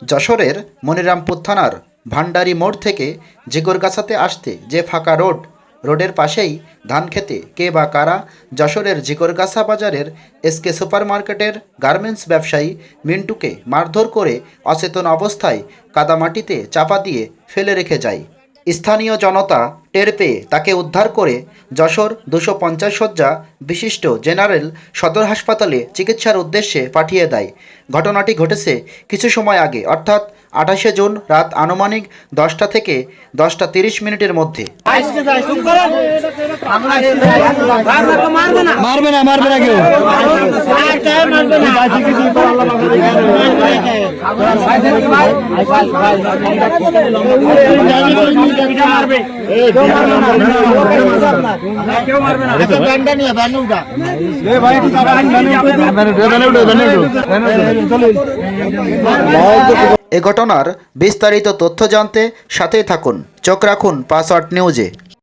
যশোরের মনিরামপুর থানার ভান্ডারি মোড় থেকে জিগরগাছাতে আসতে যে ফাঁকা রোডের পাশেই ধানক্ষেতে কে বা কারা যশোরের জিগরগাছা বাজারের এসকে সুপার মার্কেটের গার্মেন্টস ব্যবসায়ী মিন্টুকে মারধর করে অচেতন অবস্থায় কাদামাটিতে চাপা দিয়ে ফেলে রেখে যায়। স্থানীয় জনতা টের পেয়ে তাকে উদ্ধার করে যশোর 250 শয্যা বিশিষ্ট জেনারেল সদর হাসপাতালে চিকিৎসার উদ্দেশ্যে পাঠিয়ে দেয়। ঘটনাটি ঘটেছে কিছু সময় আগে, অর্থাৎ 28শে জুন রাত আনুমানিক 10টা থেকে 10টা 30 মিনিটের মধ্যে। এ ঘটনার বিস্তারিত তথ্য জানতে সাথেই থাকুন, চোখ রাখুন 5 ওয়াট নিউজে।